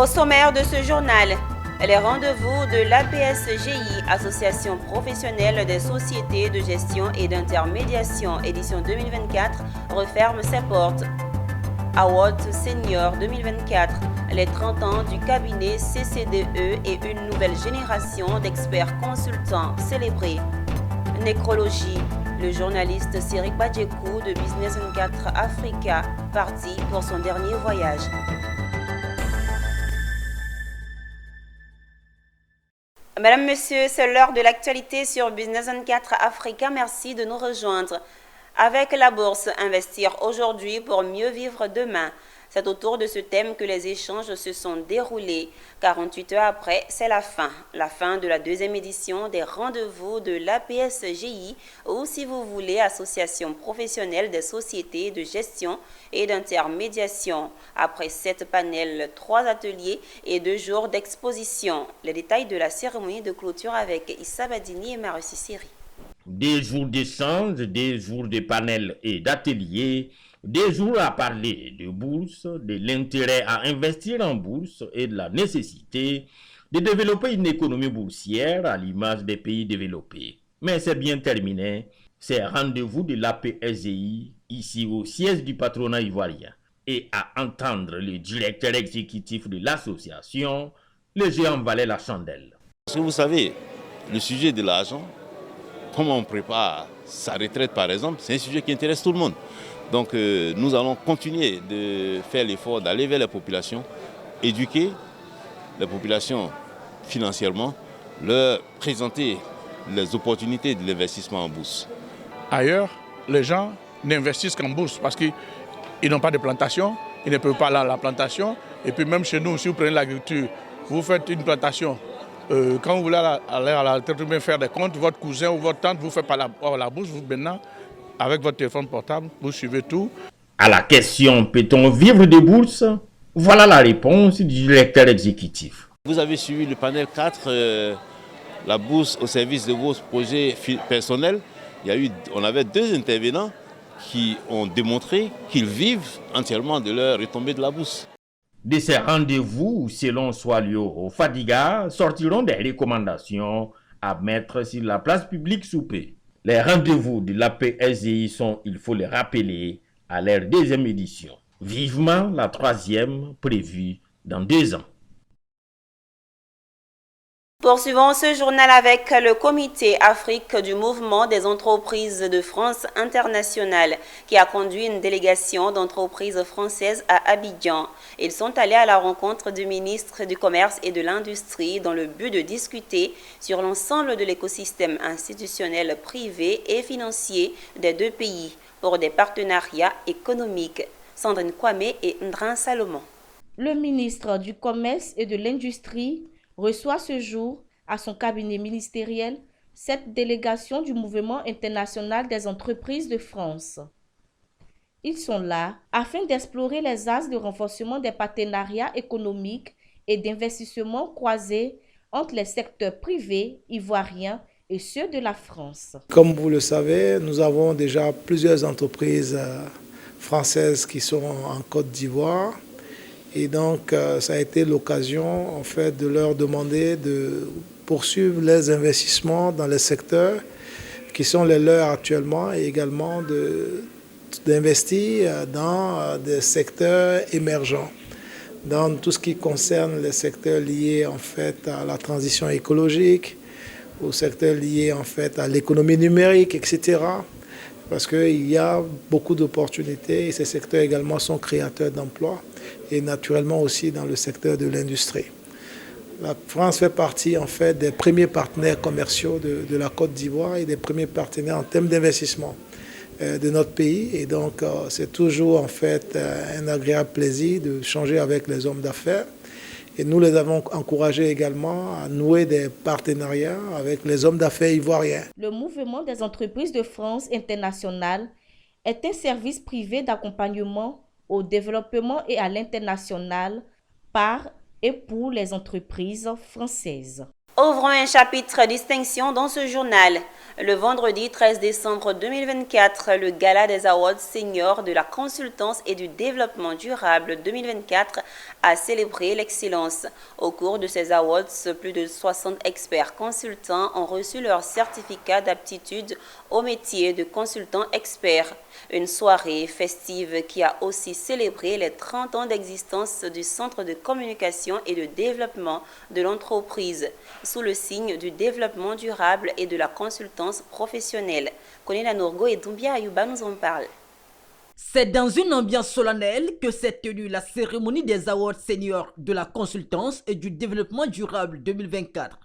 Au sommaire de ce journal, les rendez-vous de l'APSGI, Association professionnelle des sociétés de gestion et d'intermédiation, édition 2024, referme ses portes. Award Senior 2024, les 30 ans du cabinet CCDE et une nouvelle génération d'experts consultants célébrés. Nécrologie, le journaliste Céric Badjekou de Business 24 Africa, parti pour son dernier voyage. Madame, Monsieur, c'est l'heure de l'actualité sur Business 24 Africa. Merci de nous rejoindre. Avec la bourse, investir aujourd'hui pour mieux vivre demain. C'est autour de ce thème que les échanges se sont déroulés. 48 heures après, c'est la fin de la deuxième édition des rendez-vous de l'APSGI, ou si vous voulez, Association professionnelle des sociétés de gestion et d'intermédiation. Après 7 panels, 3 ateliers et 2 jours d'exposition. Les détails de la cérémonie de clôture avec Issa Badini et Marussi Siri. Des jours d'échange, des jours de panels et d'ateliers, des jours à parler de bourse, de l'intérêt à investir en bourse et de la nécessité de développer une économie boursière à l'image des pays développés. Mais c'est bien terminé, c'est rendez-vous de l'APSGI ici au siège du patronat ivoirien. Et à entendre le directeur exécutif de l'association, le géant valait la chandelle. Parce que vous savez, le sujet de l'argent, comment on prépare sa retraite par exemple, c'est un sujet qui intéresse tout le monde. Donc nous allons continuer de faire l'effort d'aller vers la population, éduquer la population financièrement, leur présenter les opportunités de l'investissement en bourse. Ailleurs, les gens n'investissent qu'en bourse parce qu'ils n'ont pas de plantation, ils ne peuvent pas aller à la plantation. Et puis même chez nous, si vous prenez l'agriculture, vous faites une plantation. Quand vous voulez aller à la retraite, faire des comptes, votre cousin ou votre tante vous fait pas la bourse, vous maintenant, avec votre téléphone portable, vous suivez tout. À la question « Peut-on vivre de bourse ?» Voilà la réponse du directeur exécutif. Vous avez suivi le panel 4, la bourse au service de vos projets personnels. On avait 2 intervenants qui ont démontré qu'ils vivent entièrement de leur retombée de la bourse. De ces rendez-vous, selon Swalio Fadiga, sortiront des recommandations à mettre sur la place publique sous peu. Les rendez-vous de l'APSGI sont, il faut le rappeler, à leur 2e édition. Vivement la 3e prévue dans 2 ans. Poursuivons ce journal avec le comité Afrique du mouvement des entreprises de France internationale qui a conduit une délégation d'entreprises françaises à Abidjan. Ils sont allés à la rencontre du ministre du Commerce et de l'Industrie dans le but de discuter sur l'ensemble de l'écosystème institutionnel privé et financier des 2 pays pour des partenariats économiques. Sandrine Kwame et Ndran Salomon. Le ministre du Commerce et de l'Industrie reçoit ce jour à son cabinet ministériel cette délégation du Mouvement international des entreprises de France. Ils sont là afin d'explorer les axes de renforcement des partenariats économiques et d'investissement croisés entre les secteurs privés ivoiriens et ceux de la France. Comme vous le savez, nous avons déjà plusieurs entreprises françaises qui sont en Côte d'Ivoire. Et donc, ça a été l'occasion en fait, de leur demander de poursuivre les investissements dans les secteurs qui sont les leurs actuellement et également d'investir dans des secteurs émergents, dans tout ce qui concerne les secteurs liés en fait, à la transition écologique, aux secteurs liés en fait, à l'économie numérique, etc. Parce qu'il y a beaucoup d'opportunités et ces secteurs également sont créateurs d'emplois et naturellement aussi dans le secteur de l'industrie. La France fait partie en fait des premiers partenaires commerciaux de la Côte d'Ivoire et des premiers partenaires en termes d'investissement de notre pays. Et donc c'est toujours en fait un agréable plaisir de changer avec les hommes d'affaires. Et nous les avons encouragés également à nouer des partenariats avec les hommes d'affaires ivoiriens. Le Mouvement des entreprises de France internationale est un service privé d'accompagnement au développement et à l'international par et pour les entreprises françaises. Ouvrons un chapitre distinction dans ce journal. Le vendredi 13 décembre 2024, le Gala des Awards Seniors de la consultance et du développement durable 2024 a célébré l'excellence. Au cours de ces awards, plus de 60 experts consultants ont reçu leur certificat d'aptitude au métier de consultant expert. Une soirée festive qui a aussi célébré les 30 ans d'existence du Centre de communication et de développement de l'entreprise, sous le signe du développement durable et de la consultance professionnelle. Konila Nourgo et Doumbia Ayouba nous en parlent. C'est dans une ambiance solennelle que s'est tenue la cérémonie des Awards Seniors de la consultance et du développement durable 2024.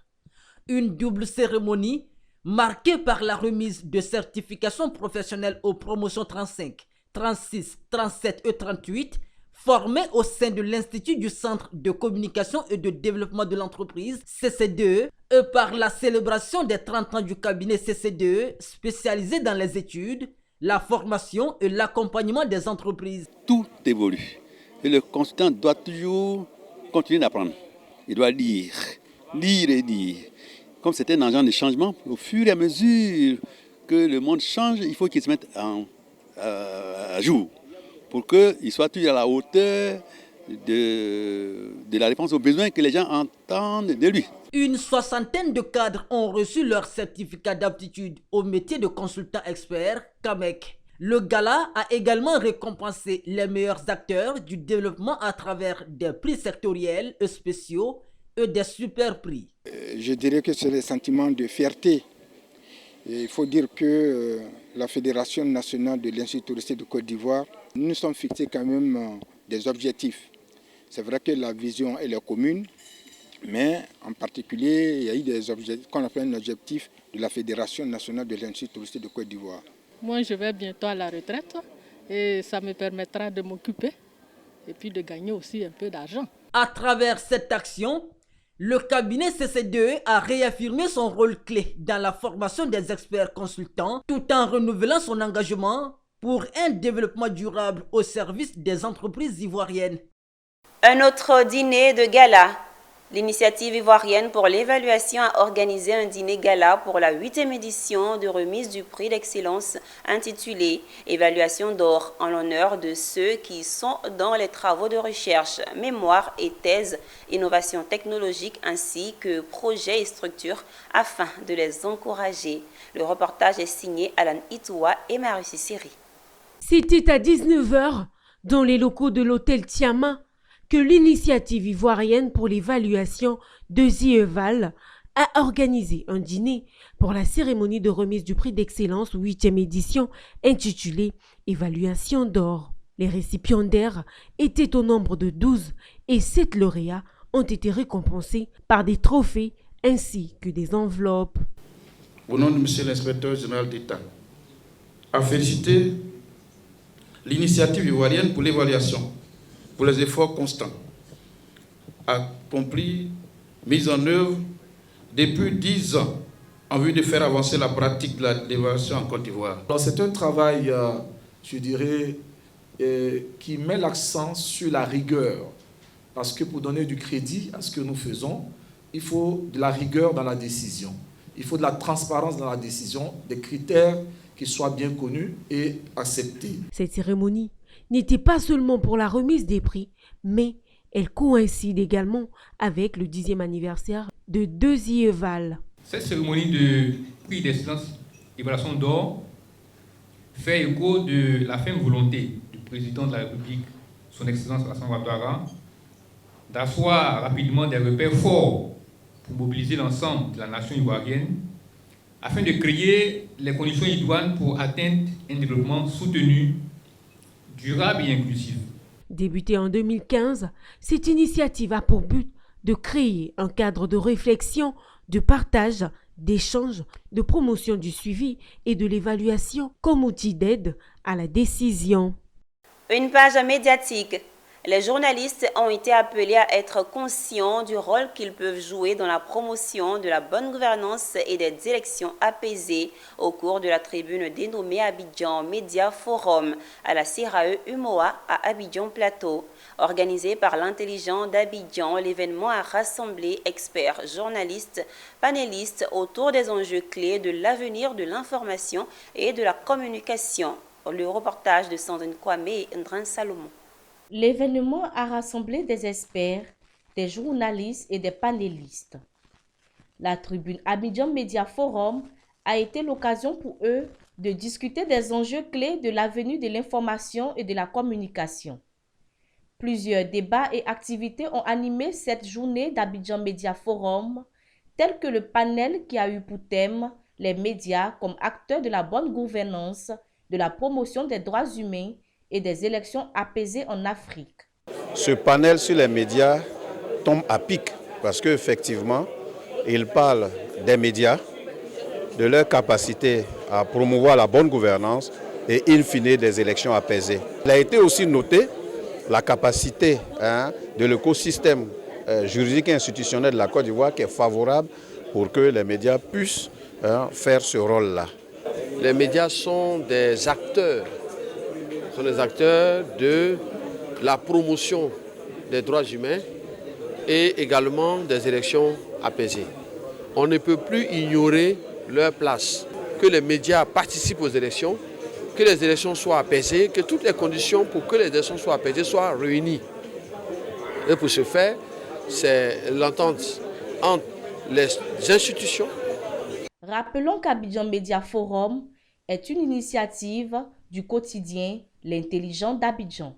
Une double cérémonie marquée par la remise de certifications professionnelles aux promotions 35, 36, 37 et 38, formées au sein de l'Institut du Centre de communication et de développement de l'entreprise, CCDE, et par la célébration des 30 ans du cabinet CCDE, spécialisé dans les études, la formation et l'accompagnement des entreprises. Tout évolue et le consultant doit toujours continuer d'apprendre. Il doit lire et lire. Comme c'est un agent de changement, au fur et à mesure que le monde change, il faut qu'il se mette à jour pour qu'il soit toujours à la hauteur de la réponse aux besoins que les gens entendent de lui. Une soixantaine de cadres ont reçu leur certificat d'aptitude au métier de consultant expert, CAMEC. Le gala a également récompensé les meilleurs acteurs du développement à travers des prix sectoriels et spéciaux et des super prix. Je dirais que c'est le sentiment de fierté. Et il faut dire que la Fédération nationale de l'Institut touristique de Côte d'Ivoire, nous nous sommes fixés quand même des objectifs. C'est vrai que la vision elle est commune, mais en particulier, il y a eu des objectifs qu'on appelle un objectif de la Fédération nationale de l'Institut touristique de Côte d'Ivoire. Moi, je vais bientôt à la retraite et ça me permettra de m'occuper et puis de gagner aussi un peu d'argent. À travers cette action, le cabinet CCDE a réaffirmé son rôle clé dans la formation des experts consultants tout en renouvelant son engagement pour un développement durable au service des entreprises ivoiriennes. Un autre dîner de gala. L'initiative ivoirienne pour l'évaluation a organisé un dîner gala pour la 8e édition de remise du prix d'excellence intitulé « Évaluation d'or » en l'honneur de ceux qui sont dans les travaux de recherche, mémoire et thèse, innovation technologique ainsi que projets et structures afin de les encourager. Le reportage est signé Alan Itoua et Marie Siri. C'était à 19h dans les locaux de l'hôtel Tiama que l'initiative ivoirienne pour l'évaluation de Zieval a organisé un dîner pour la cérémonie de remise du prix d'excellence 8e édition intitulée « Évaluation d'or ». Les récipiendaires étaient au nombre de 12 et 7 lauréats ont été récompensés par des trophées ainsi que des enveloppes. Au nom de M. l'inspecteur général d'État, à féliciter l'initiative ivoirienne pour l'évaluation, pour les efforts constants, accomplis, mis en œuvre depuis 10 ans en vue de faire avancer la pratique de l'évaluation en Côte d'Ivoire. C'est un travail, je dirais, qui met l'accent sur la rigueur. Parce que pour donner du crédit à ce que nous faisons, il faut de la rigueur dans la décision. Il faut de la transparence dans la décision, des critères qui soient bien connus et acceptés. Cette cérémonie n'était pas seulement pour la remise des prix, mais elle coïncide également avec le 10e anniversaire de Zieval. Cette cérémonie de prix d'excellence évaluation d'or fait écho de la ferme volonté du président de la République, son Excellence Alassane Ouattara, d'asseoir rapidement des repères forts pour mobiliser l'ensemble de la nation ivoirienne afin de créer les conditions idoines pour atteindre un développement soutenu, durable et inclusif. Débutée en 2015, cette initiative a pour but de créer un cadre de réflexion, de partage, d'échange, de promotion du suivi et de l'évaluation comme outil d'aide à la décision. Une page médiatique. Les journalistes ont été appelés à être conscients du rôle qu'ils peuvent jouer dans la promotion de la bonne gouvernance et des élections apaisées au cours de la tribune dénommée Abidjan Media Forum à la CRAE UMOA à Abidjan Plateau. Organisé par l'intelligent d'Abidjan, l'événement a rassemblé experts, journalistes, panélistes autour des enjeux clés de l'avenir de l'information et de la communication. Le reportage de Sandrine Kwame et Ndran Salomon. L'événement a rassemblé des experts, des journalistes et des panélistes. La tribune Abidjan Media Forum a été l'occasion pour eux de discuter des enjeux clés de l'avenir de l'information et de la communication. Plusieurs débats et activités ont animé cette journée d'Abidjan Media Forum, tels que le panel qui a eu pour thème les médias comme acteurs de la bonne gouvernance, de la promotion des droits humains et des élections apaisées en Afrique. Ce panel sur les médias tombe à pic parce qu'effectivement, il parle des médias, de leur capacité à promouvoir la bonne gouvernance et in fine des élections apaisées. Il a été aussi noté la capacité de l'écosystème juridique et institutionnel de la Côte d'Ivoire qui est favorable pour que les médias puissent faire ce rôle-là. Les médias sont des acteurs de la promotion des droits humains et également des élections apaisées. On ne peut plus ignorer leur place, que les médias participent aux élections, que les élections soient apaisées, que toutes les conditions pour que les élections soient apaisées soient réunies. Et pour ce faire, c'est l'entente entre les institutions. Rappelons qu'Abidjan Media Forum est une initiative du quotidien L'intelligent d'Abidjan.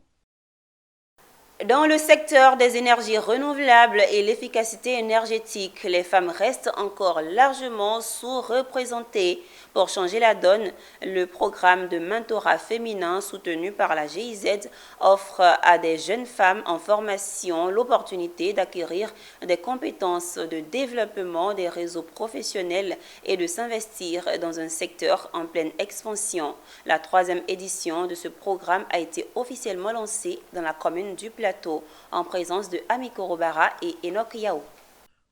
Dans le secteur des énergies renouvelables et l'efficacité énergétique, les femmes restent encore largement sous-représentées. Pour changer la donne, le programme de mentorat féminin soutenu par la GIZ offre à des jeunes femmes en formation l'opportunité d'acquérir des compétences de développement des réseaux professionnels et de s'investir dans un secteur en pleine expansion. La 3e édition de ce programme a été officiellement lancée dans la commune du Plateau en présence de Ami Korobara et Enoch Yao.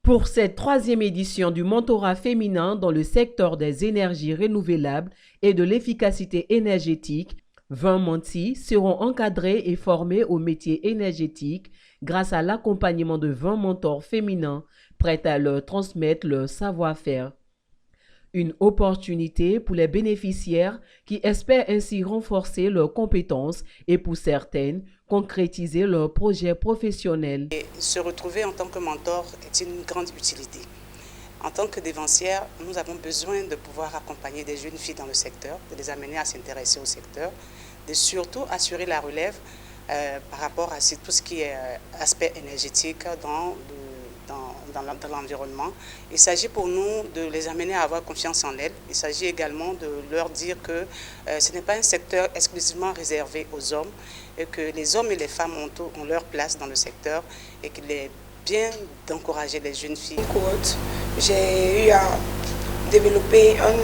Pour cette 3e édition du mentorat féminin dans le secteur des énergies renouvelables et de l'efficacité énergétique, 20 mentis seront encadrés et formés aux métiers énergétiques grâce à l'accompagnement de 20 mentors féminins prêts à leur transmettre leur savoir-faire. Une opportunité pour les bénéficiaires qui espèrent ainsi renforcer leurs compétences et pour certaines, concrétiser leurs projets professionnels. Et se retrouver en tant que mentor est une grande utilité. En tant que dévancière, nous avons besoin de pouvoir accompagner des jeunes filles dans le secteur, de les amener à s'intéresser au secteur, de surtout assurer la relève par rapport à tout ce qui est aspect énergétique dans l'environnement. Il s'agit pour nous de les amener à avoir confiance en elles. Il s'agit également de leur dire que ce n'est pas un secteur exclusivement réservé aux hommes et que les hommes et les femmes ont leur place dans le secteur et qu'il est bien d'encourager les jeunes filles. J'ai eu à développer un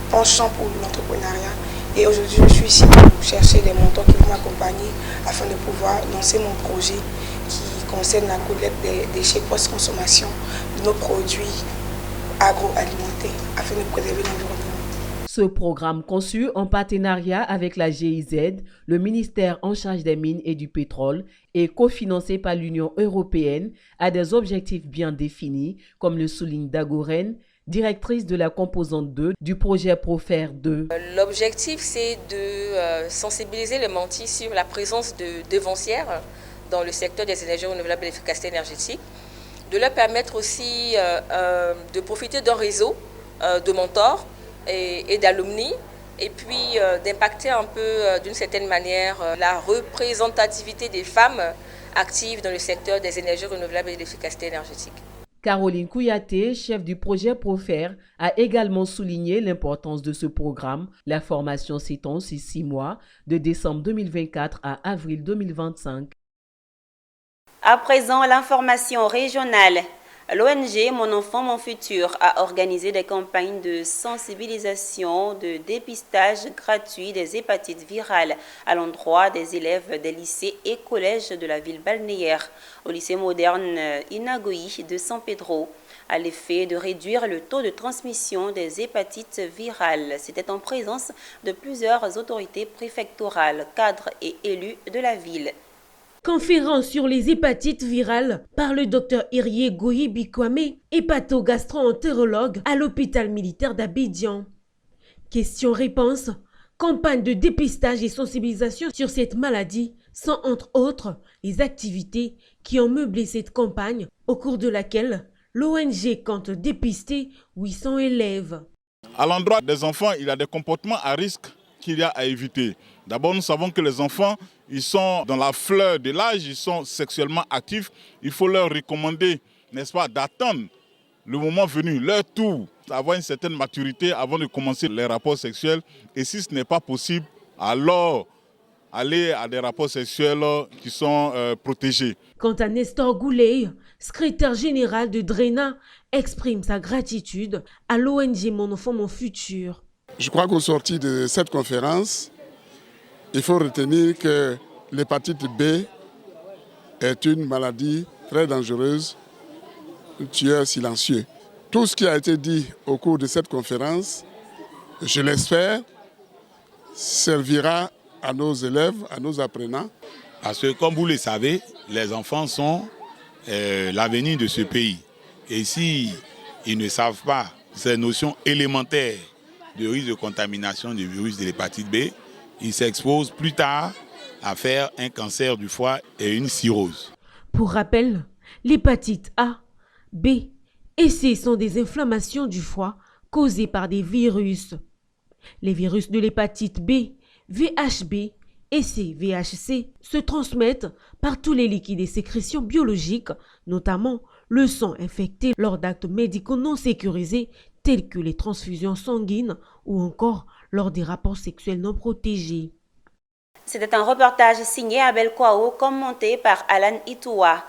penchant pour l'entrepreneuriat et aujourd'hui je suis ici pour chercher des mentors qui vont m'accompagner afin de pouvoir lancer mon projet qui concerne la collecte des déchets post-consommation de nos produits agroalimentaires afin de préserver l'environnement. Ce programme conçu en partenariat avec la GIZ, le ministère en charge des mines et du pétrole, et cofinancé par l'Union européenne, a des objectifs bien définis, comme le souligne Dagoren, directrice de la composante 2 du projet Profer 2. L'objectif, c'est de sensibiliser les mentis sur la présence de devancières dans le secteur des énergies renouvelables et l'efficacité énergétique, de leur permettre aussi de profiter d'un réseau de mentors et d'alumni, et puis d'impacter un peu d'une certaine manière la représentativité des femmes actives dans le secteur des énergies renouvelables et de l'efficacité énergétique. Caroline Kouyaté, chef du projet Profer, a également souligné l'importance de ce programme. La formation s'étend sur 6 mois, de décembre 2024 à avril 2025. À présent, l'information régionale. L'ONG Mon Enfant, Mon Futur a organisé des campagnes de sensibilisation, de dépistage gratuit des hépatites virales à l'endroit des élèves des lycées et collèges de la ville balnéaire, au lycée moderne Inagoi de San Pedro, à l'effet de réduire le taux de transmission des hépatites virales. C'était en présence de plusieurs autorités préfectorales, cadres et élus de la ville. Conférence sur les hépatites virales par le Dr Irie Goyi Bikwame, hépato-gastro-entérologue à l'hôpital militaire d'Abidjan. Questions-réponses, campagne de dépistage et sensibilisation sur cette maladie sont entre autres les activités qui ont meublé cette campagne au cours de laquelle l'ONG compte dépister 800 élèves. À l'endroit des enfants, il y a des comportements à risque qu'il y a à éviter. D'abord, nous savons que les enfants, ils sont dans la fleur de l'âge, ils sont sexuellement actifs. Il faut leur recommander, n'est-ce pas, d'attendre le moment venu, leur tour, avoir une certaine maturité avant de commencer les rapports sexuels. Et si ce n'est pas possible, alors aller à des rapports sexuels qui sont protégés. Quant à Nestor Goulet, secrétaire général de DRENA, exprime sa gratitude à l'ONG Mon Enfant, Mon Futur. Je crois qu'au sorti de cette conférence, il faut retenir que l'hépatite B est une maladie très dangereuse, un tueur silencieux. Tout ce qui a été dit au cours de cette conférence, je l'espère, servira à nos élèves, à nos apprenants. Parce que comme vous le savez, les enfants sont l'avenir de ce pays. Et si ils ne savent pas ces notions élémentaires de risque de contamination du virus de l'hépatite B, ils s'exposent plus tard à faire un cancer du foie et une cirrhose. Pour rappel, l'hépatite A, B et C sont des inflammations du foie causées par des virus. Les virus de l'hépatite B, VHB et C, VHC, se transmettent par tous les liquides et sécrétions biologiques, notamment le sang infecté lors d'actes médicaux non sécurisés tels que les transfusions sanguines ou encore lors des rapports sexuels non protégés. C'était un reportage signé Abel Kwao, commenté par Alan Itoua.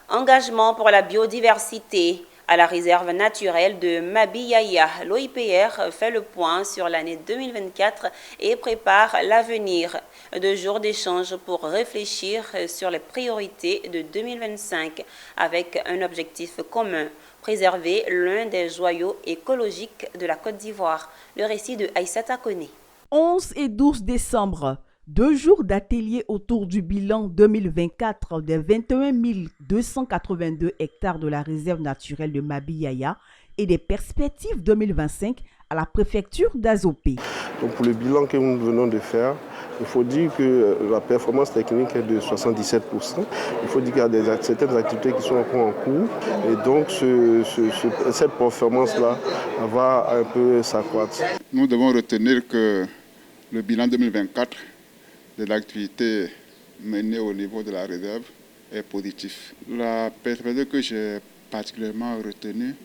Engagement pour la biodiversité. À la réserve naturelle de Mabiyaya, l'OIPR fait le point sur l'année 2024 et prépare l'avenir. 2 jours d'échange pour réfléchir sur les priorités de 2025 avec un objectif commun, préserver l'un des joyaux écologiques de la Côte d'Ivoire. Le récit de Aïssata Kone. 11 et 12 décembre. 2 jours d'atelier autour du bilan 2024 des 21 282 hectares de la réserve naturelle de Mabiyaya et des perspectives 2025 à la préfecture d'Azopé. Donc pour le bilan que nous venons de faire, il faut dire que la performance technique est de 77%. Il faut dire qu'il y a certaines activités qui sont encore en cours. Et donc cette performance-là va un peu s'accroître. Nous devons retenir que le bilan 2024 de l'activité menée au niveau de la réserve est positif. La perspective que j'ai particulièrement retenue,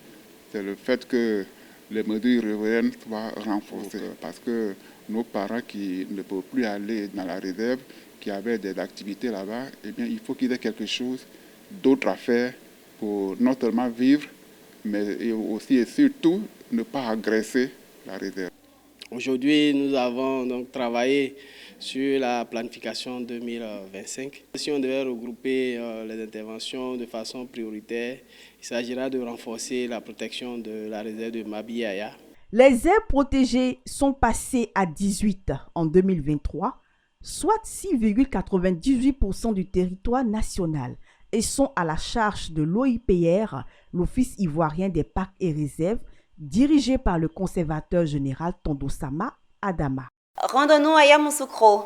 c'est le fait que les mesures riveraines soient renforcées. Parce que nos parents qui ne peuvent plus aller dans la réserve, qui avaient des activités là-bas, eh bien, il faut qu'ils aient quelque chose d'autre à faire pour non seulement vivre, mais aussi et surtout ne pas agresser la réserve. Aujourd'hui, nous avons donc travaillé sur la planification 2025. Si on devait regrouper les interventions de façon prioritaire, il s'agira de renforcer la protection de la réserve de Mabiyaya. Les aires protégées sont passées à 18 en 2023, soit 6,98% du territoire national, et sont à la charge de l'OIPR, l'Office ivoirien des parcs et réserves, dirigé par le conservateur général Tondosama Adama. Rendons-nous à Yamoussoukro.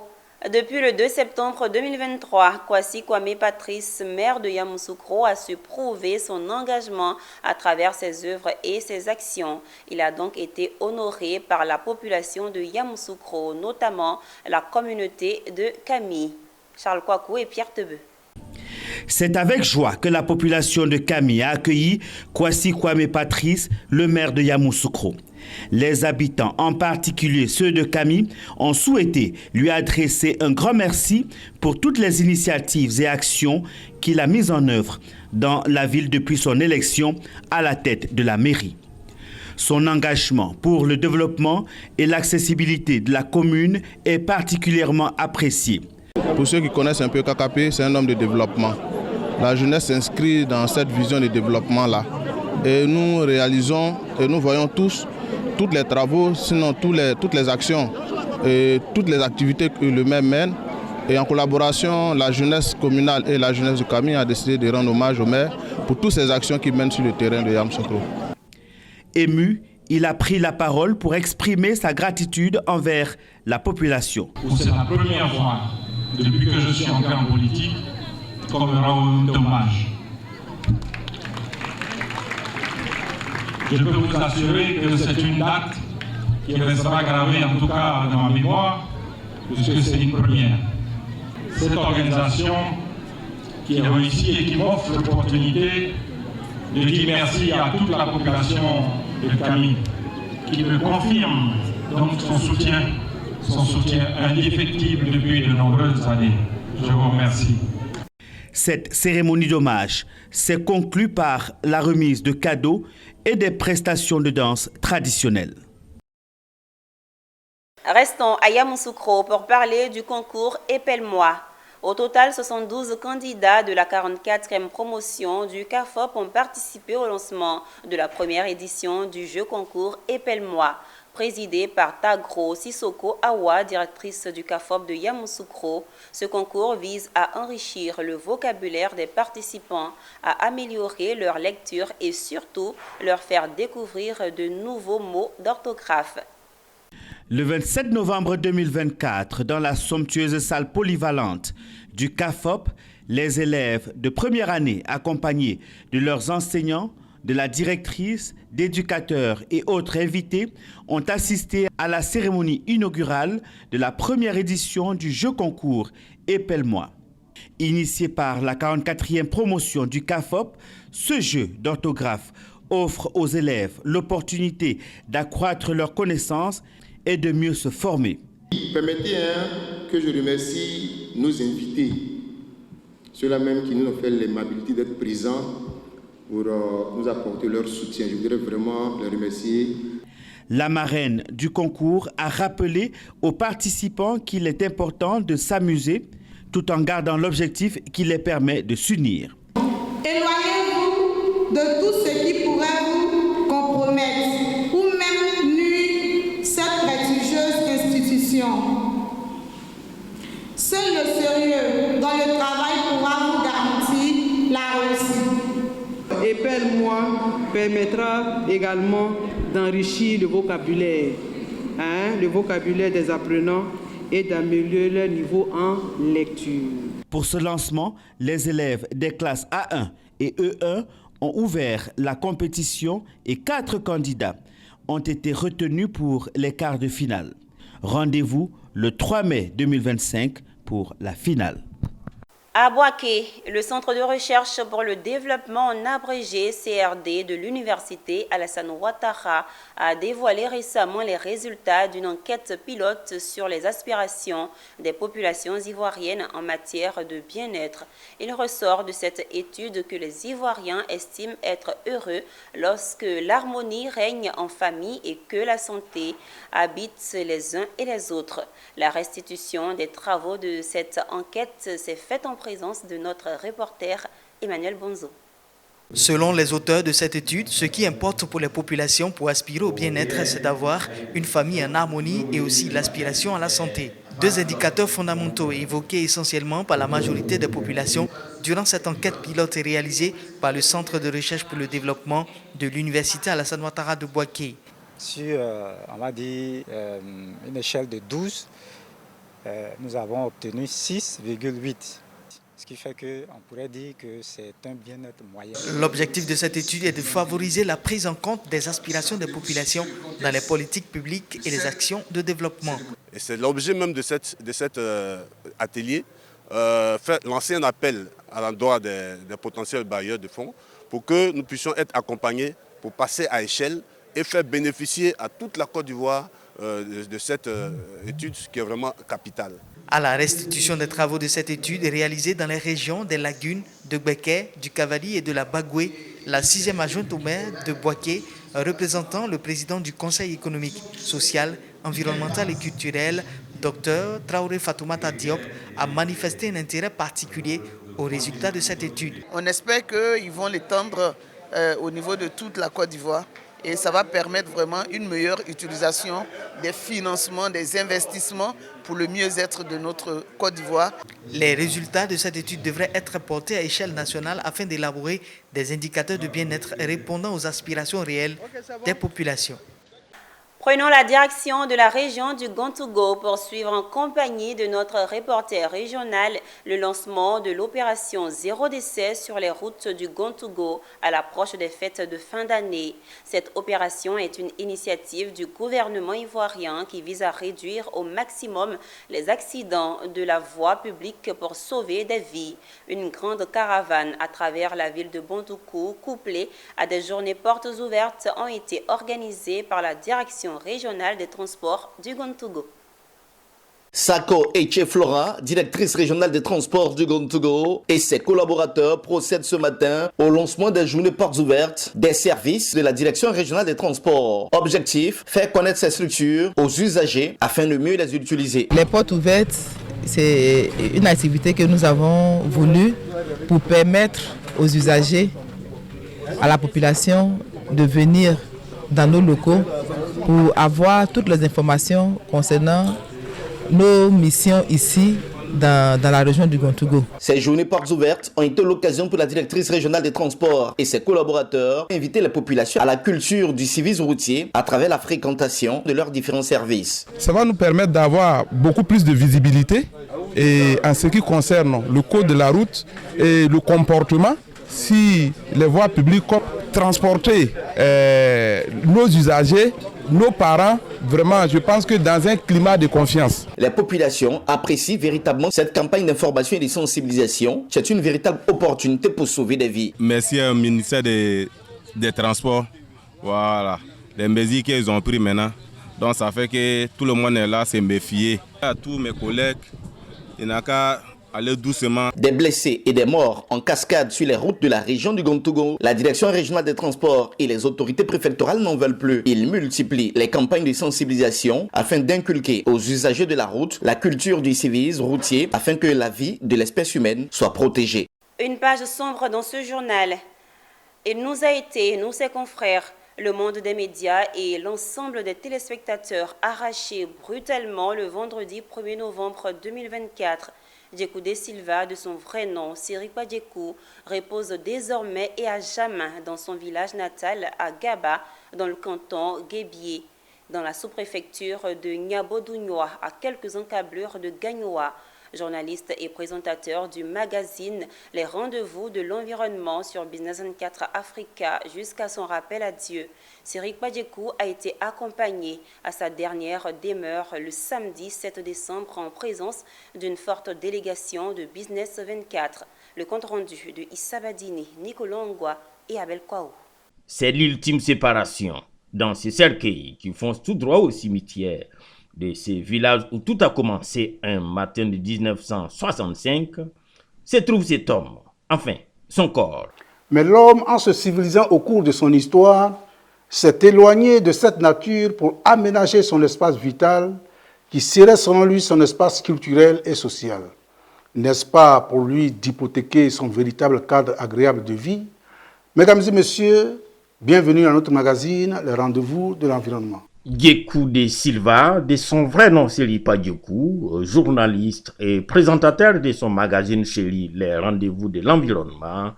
Depuis le 2 septembre 2023, Kwasi Kwame Patrice, maire de Yamoussoukro, a su prouver son engagement à travers ses œuvres et ses actions. Il a donc été honoré par la population de Yamoussoukro, notamment la communauté de Kami. Charles Kouakou et Pierre Tebeu. C'est avec joie que la population de Kami a accueilli Kwasi Kwame Patrice, le maire de Yamoussoukro. Les habitants, en particulier ceux de Kami, ont souhaité lui adresser un grand merci pour toutes les initiatives et actions qu'il a mises en œuvre dans la ville depuis son élection à la tête de la mairie. Son engagement pour le développement et l'accessibilité de la commune est particulièrement apprécié. Pour ceux qui connaissent un peu KKP, c'est un homme de développement. La jeunesse s'inscrit dans cette vision de développement-là. Et nous réalisons et nous voyons tous les travaux, sinon toutes les actions et toutes les activités que le maire mène. Et en collaboration, la jeunesse communale et la jeunesse de Kami a décidé de rendre hommage au maire pour toutes ces actions qu'il mène sur le terrain de Yamoussoukro. Ému, il a pris la parole pour exprimer sa gratitude envers la population. C'est la première fois depuis que je suis entré en politique qu'on me rend hommage. Je peux vous assurer que c'est une date qui restera gravée en tout cas dans ma mémoire, puisque c'est une première. Cette organisation qui est réussie et qui m'offre l'opportunité de dire merci à toute la population de Kami, qui me confirme donc son soutien indéfectible depuis de nombreuses années. Je vous remercie. Cette cérémonie d'hommage s'est conclue par la remise de cadeaux et des prestations de danse traditionnelles. Restons à Yamoussoukro pour parler du concours Épelle-moi. Au total, 72 candidats de la 44e promotion du CAFOP ont participé au lancement de la première édition du jeu concours Épelle-moi, présidé par Tagro Sissoko Awa, directrice du CAFOP de Yamoussoukro. Ce concours vise à enrichir le vocabulaire des participants, à améliorer leur lecture et surtout leur faire découvrir de nouveaux mots d'orthographe. Le 27 novembre 2024, dans la somptueuse salle polyvalente du CAFOP, les élèves de première année, accompagnés de leurs enseignants, de la directrice, d'éducateurs et autres invités, ont assisté à la cérémonie inaugurale de la première édition du jeu concours Épelle-moi. Initié par la 44e promotion du CAFOP, ce jeu d'orthographe offre aux élèves l'opportunité d'accroître leurs connaissances et de mieux se former. Permettez que je remercie nos invités, ceux-là même qui nous ont fait l'amabilité d'être présents pour nous apporter leur soutien. Je voudrais vraiment les remercier. La marraine du concours a rappelé aux participants qu'il est important de s'amuser tout en gardant l'objectif qui les permet de s'unir. Éloignez-vous de tout ce qui pourrait vous compromettre ou même nuire cette prestigieuse institution. Seul le sérieux dans le travail pourra vous garantir la réussite. Épelle-moi permettra également d'enrichir le vocabulaire des apprenants et d'améliorer leur niveau en lecture. Pour ce lancement, les élèves des classes A1 et E1 ont ouvert la compétition et 4 candidats ont été retenus pour les quarts de finale. Rendez-vous le 3 mai 2025 pour la finale. À Boaké, le Centre de recherche pour le développement en abrégé CRD de l'Université Alassane Ouattara a dévoilé récemment les résultats d'une enquête pilote sur les aspirations des populations ivoiriennes en matière de bien-être. Il ressort de cette étude que les Ivoiriens estiment être heureux lorsque l'harmonie règne en famille et que la santé habite les uns et les autres. La restitution des travaux de cette enquête s'est faite en présence de notre reporter Emmanuel Bonzo. Selon les auteurs de cette étude, ce qui importe pour les populations pour aspirer au bien-être, c'est d'avoir une famille en harmonie et aussi l'aspiration à la santé. 2 indicateurs fondamentaux évoqués essentiellement par la majorité des populations durant cette enquête pilote réalisée par le Centre de recherche pour le développement de l'Université Alassane Ouattara de Boaké. Sur, on va dire, une échelle de 12, nous avons obtenu 6,8. Ce qui fait qu'on pourrait dire que c'est un bien-être moyen. L'objectif de cette étude est de favoriser la prise en compte des aspirations des populations dans les politiques publiques et les actions de développement. Et c'est l'objet même de cet atelier, lancer un appel à l'endroit des potentiels bailleurs de fonds pour que nous puissions être accompagnés pour passer à échelle et faire bénéficier à toute la Côte d'Ivoire de cette étude qui est vraiment capitale. À la restitution des travaux de cette étude réalisée dans les régions des lagunes de Gbeke, du Cavali et de la Bagoué, la 6e adjointe au maire de Boaké, représentant le président du Conseil économique, social, environnemental et culturel, Dr Traoré Fatoumata Diop, a manifesté un intérêt particulier aux résultats de cette étude. On espère qu'ils vont l'étendre au niveau de toute la Côte d'Ivoire et ça va permettre vraiment une meilleure utilisation des financements, des investissements pour le mieux-être de notre Côte d'Ivoire. Les résultats de cette étude devraient être portés à échelle nationale afin d'élaborer des indicateurs de bien-être répondant aux aspirations réelles des populations. Prenons la direction de la région du Gontougo pour suivre en compagnie de notre reporter régional le lancement de l'opération Zéro décès sur les routes du Gontougo à l'approche des fêtes de fin d'année. Cette opération est une initiative du gouvernement ivoirien qui vise à réduire au maximum les accidents de la voie publique pour sauver des vies. Une grande caravane à travers la ville de Bontoukou, couplée à des journées portes ouvertes, ont été organisées par la direction régionale des transports du Gontougo. Sako Echeflora, directrice régionale des transports du Gontougo, et ses collaborateurs procèdent ce matin au lancement des journées portes ouvertes des services de la direction régionale des transports. Objectif, faire connaître ces structures aux usagers afin de mieux les utiliser. Les portes ouvertes, c'est une activité que nous avons voulu pour permettre aux usagers, à la population, de venir dans nos locaux pour avoir toutes les informations concernant nos missions ici dans la région du Gontougo. Ces journées portes ouvertes ont été l'occasion pour la directrice régionale des transports et ses collaborateurs d'inviter la population à la culture du civisme routier à travers la fréquentation de leurs différents services. Ça va nous permettre d'avoir beaucoup plus de visibilité et en ce qui concerne le code de la route et le comportement. Si les voies publiques transporter nos usagers, nos parents, vraiment, je pense que dans un climat de confiance. Les populations apprécient véritablement cette campagne d'information et de sensibilisation. C'est une véritable opportunité pour sauver des vies. Merci au ministère des Transports. Voilà, les mesures qu'ils ont prises maintenant. Donc ça fait que tout le monde est là, c'est méfier. À tous mes collègues, il n'y a qu'à aller doucement. Des blessés et des morts en cascade sur les routes de la région du Gontougo. La direction régionale des transports et les autorités préfectorales n'en veulent plus. Ils multiplient les campagnes de sensibilisation afin d'inculquer aux usagers de la route la culture du civisme routier afin que la vie de l'espèce humaine soit protégée. Une page sombre dans ce journal. Il nous a été, nous ses confrères, le monde des médias et l'ensemble des téléspectateurs arrachés brutalement le vendredi 1er novembre 2024. Djekou De Silva, de son vrai nom, Sirikwa Djekou, repose désormais et à jamais dans son village natal à Gaba, dans le canton Guébié, dans la sous-préfecture de Nyabodounoua, à quelques encablures de Gagnoa. Journaliste et présentateur du magazine Les Rendez-vous de l'Environnement sur Business 24 Africa jusqu'à son rappel à Dieu. Sirikwa Djekou a été accompagné à sa dernière demeure le samedi 7 décembre en présence d'une forte délégation de Business 24. Le compte rendu de Issa Badini, Nicolas Ngwa et Abel Kwaou. C'est l'ultime séparation dans ces cercueils qui foncent tout droit au cimetière de ces villages où tout a commencé un matin de 1965, se trouve cet homme, enfin, son corps. Mais l'homme, en se civilisant au cours de son histoire, s'est éloigné de cette nature pour aménager son espace vital, qui serait selon lui son espace culturel et social. N'est-ce pas pour lui d'hypothéquer son véritable cadre agréable de vie? Mesdames et messieurs, bienvenue à notre magazine, Les Rendez-vous de l'Environnement. Djekou De Silva, de son vrai nom Sirikwa Djekou, journaliste et présentateur de son magazine chéri Les Rendez-vous de l'Environnement,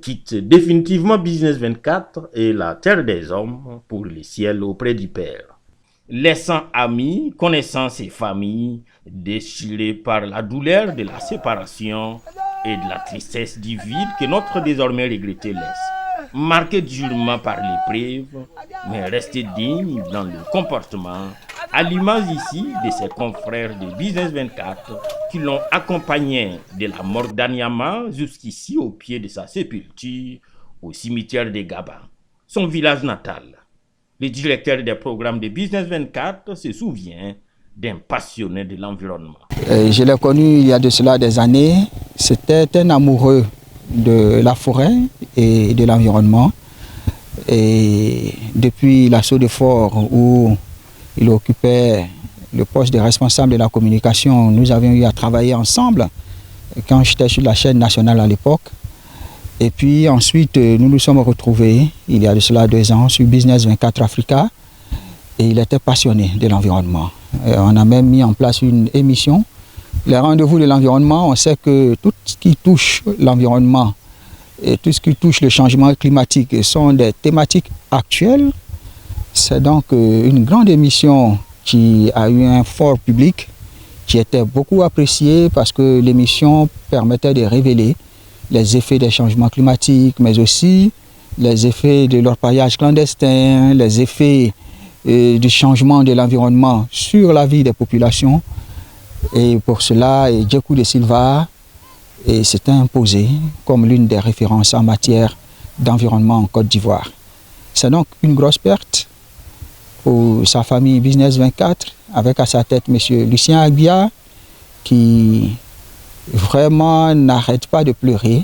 quitte définitivement Business 24 et la terre des hommes pour le ciel auprès du Père. Laissant amis, connaissances et familles déchirées par la douleur de la séparation et de la tristesse du vide que notre désormais regretté laisse. Marqué durement par l'épreuve, mais resté digne dans le comportement, à l'image ici de ses confrères de Business 24 qui l'ont accompagné de la mort d'Anyama jusqu'ici au pied de sa sépulture au cimetière de Gaba, son village natal. Le directeur des programmes de Business 24 se souvient d'un passionné de l'environnement. Je l'ai connu il y a de cela des années. C'était un amoureux de la forêt et de l'environnement. Et depuis l'assaut de Fort, où il occupait le poste de responsable de la communication, nous avions eu à travailler ensemble quand j'étais sur la chaîne nationale à l'époque. Et puis ensuite, nous nous sommes retrouvés, il y a de cela 2 ans, sur Business 24 Africa. Et il était passionné de l'environnement. On a même mis en place une émission. Les rendez-vous de l'environnement, on sait que tout ce qui touche l'environnement et tout ce qui touche le changement climatique sont des thématiques actuelles. C'est donc une grande émission qui a eu un fort public, qui était beaucoup appréciée parce que l'émission permettait de révéler les effets des changements climatiques, mais aussi les effets de l'orpaillage clandestin, les effets du changement de l'environnement sur la vie des populations. Et pour cela, Djekou de Silva s'est imposé comme l'une des références en matière d'environnement en Côte d'Ivoire. C'est donc une grosse perte pour sa famille Business 24, avec à sa tête M. Lucien Agbia, qui vraiment n'arrête pas de pleurer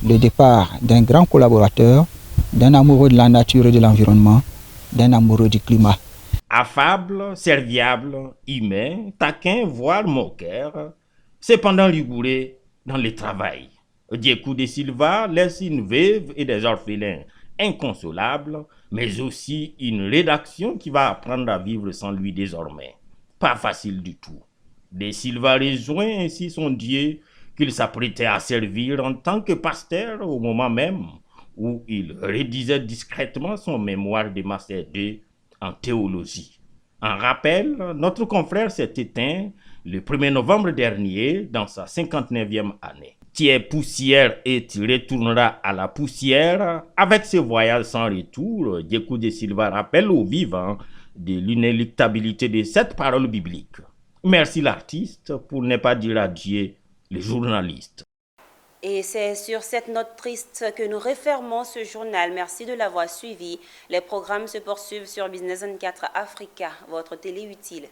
le départ d'un grand collaborateur, d'un amoureux de la nature et de l'environnement, d'un amoureux du climat. Affable, serviable, humain, taquin, voire moqueur, cependant rigoureux dans le travail. Djekou de Silva laisse une veuve et des orphelins inconsolables, mais aussi une rédaction qui va apprendre à vivre sans lui désormais. Pas facile du tout. De Silva rejoint ainsi son Dieu qu'il s'apprêtait à servir en tant que pasteur au moment même où il rédigeait discrètement son mémoire de Master 2 en théologie. En rappel, notre confrère s'est éteint le 1er novembre dernier dans sa 59e année. Tiers poussière et tu retourneras à la poussière. Avec ce voyage sans retour, Djekou de Silva rappelle aux vivants de l'inéluctabilité de cette parole biblique. Merci l'artiste, pour ne pas dire adieu les journalistes. Et c'est sur cette note triste que nous refermons ce journal. Merci de l'avoir suivi. Les programmes se poursuivent sur Business 24 Africa, votre télé utile.